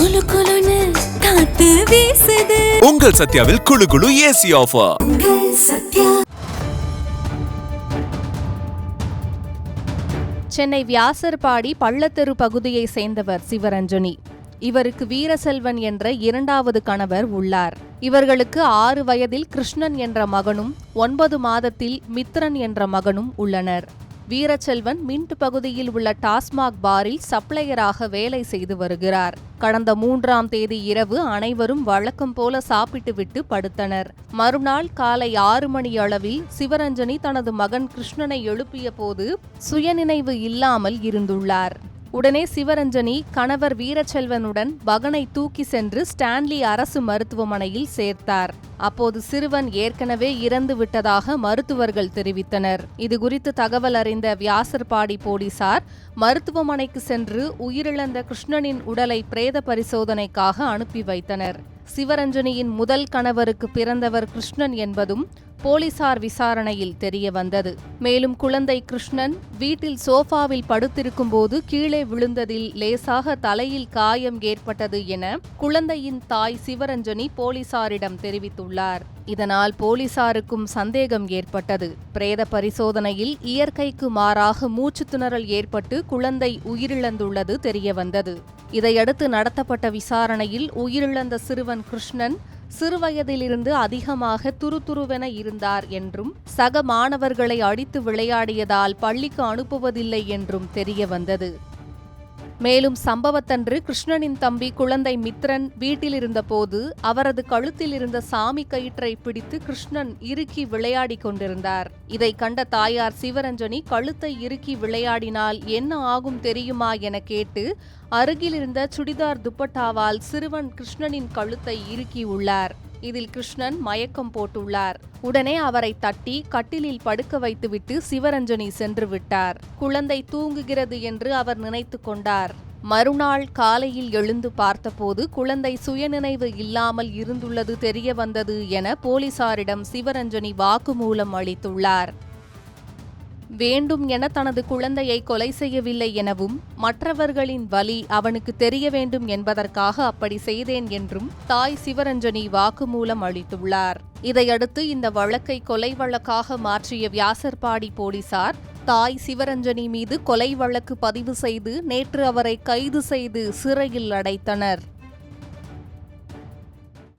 குளு குளுன்னு காத்து வீசுது. உங்கள் சத்யாவில் குளு குளு ஏசி ஆஃபர். சென்னை வியாசர்பாடி பள்ளத்தெரு பகுதியை சேர்ந்தவர் சிவரஞ்சனி. இவருக்கு வீரசெல்வன் என்ற இரண்டாவது கணவர் உள்ளார். இவர்களுக்கு 6 வயதில் கிருஷ்ணன் என்ற மகனும் 9 மாதத்தில் மித்ரன் என்ற மகனும் உள்ளனர். வீரசெல்வன் மின்ட் பகுதியில் உள்ள டாஸ்மாக் பாரில் சப்ளையராக வேலை செய்து வருகிறார். கடந்த 3ஆம் தேதி இரவு அனைவரும் வழக்கம் போல சாப்பிட்டுவிட்டு படுத்தனர். மறுநாள் காலை 6 மணி அளவில் சிவரஞ்சனி தனது மகன் கிருஷ்ணனை எழுப்பிய போது சுயநினைவு இல்லாமல் இருந்துள்ளார். உடனே சிவரஞ்சனி கணவர் வீரசெல்வனுடன் மகனை தூக்கி சென்று ஸ்டான்லி அரசு மருத்துவமனையில் சேர்த்தார். அப்போது சிறுவன் ஏற்கனவே இறந்து விட்டதாக மருத்துவர்கள் தெரிவித்தனர். இதுகுறித்து தகவல் அறிந்த வியாசர்பாடி போலீசார் மருத்துவமனைக்கு சென்று உயிரிழந்த கிருஷ்ணனின் உடலை பிரேத பரிசோதனைக்காக அனுப்பி வைத்தனர். சிவரஞ்சனியின் முதல் கணவருக்கு பிறந்தவர் கிருஷ்ணன் என்பதும் போலீசார் விசாரணையில் தெரியவந்தது. மேலும் குழந்தை கிருஷ்ணன் வீட்டில் சோஃபாவில் படுத்திருக்கும் போது கீழே விழுந்ததில் லேசாக தலையில் காயம் ஏற்பட்டது என குழந்தையின் தாய் சிவரஞ்சனி போலீசாரிடம் தெரிவித்துள்ளார். இதனால் போலீசாருக்கும் சந்தேகம் ஏற்பட்டது. பிரேத பரிசோதனையில் இயற்கைக்கு மாறாக மூச்சு திணறல் ஏற்பட்டு குழந்தை உயிரிழந்துள்ளது தெரியவந்தது. இதையடுத்து நடத்தப்பட்ட விசாரணையில் உயிரிழந்த சிறுவன் கிருஷ்ணன் சிறுவயதிலிருந்து அதிகமாக துருதுருவென இருந்தார் என்றும் சக மாணவர்களை அடித்து விளையாடியதால் பள்ளிக்கு அனுப்புவதில்லை என்றும் தெரியவந்தது. மேலும் சம்பவத்தன்று கிருஷ்ணனின் தம்பி குழந்தை மித்ரன் வீட்டில் இருந்தபோது அவரது கழுத்தில் இருந்த சாமி கயிற்றை பிடித்து கிருஷ்ணன் இறுக்கி விளையாடி கொண்டிருந்தார். இதை கண்ட தாயார் சிவரஞ்சனி கழுத்தை இறுக்கி விளையாடினால் என்ன ஆகும் தெரியுமா என கேட்டு அருகிலிருந்த சுடிதார் துப்பட்டாவால் சிறுவன் கிருஷ்ணனின் கழுத்தை இறுக்கியுள்ளார். இதில் கிருஷ்ணன் மயக்கம் போட்டுள்ளார். உடனே அவரை தட்டி கட்டிலில் படுக்க வைத்துவிட்டு சிவரஞ்சனி சென்று விட்டார். குழந்தை தூங்குகிறது என்று அவர் நினைத்து கொண்டார். மறுநாள் காலையில் எழுந்து பார்த்தபோது குழந்தை சுயநினைவு இல்லாமல் இருந்துள்ளது தெரியவந்தது என போலீசாரிடம் சிவரஞ்சனி வாக்குமூலம் அளித்துள்ளார். வேண்டும் என தனது குழந்தையை கொலை செய்யவில்லை எனவும் மற்றவர்களின் வலி அவனுக்கு தெரிய வேண்டும் என்பதற்காக அப்படி செய்தேன் என்றும் தாய் சிவரஞ்சனி வாக்குமூலம் அளித்துள்ளார். இதையடுத்து இந்த வழக்கை கொலை வழக்காக மாற்றிய வியாசர்பாடி போலீசார் தாய் சிவரஞ்சனி மீது கொலை வழக்கு பதிவு செய்து நேற்று அவரை கைது செய்து சிறையில் அடைத்தனர்.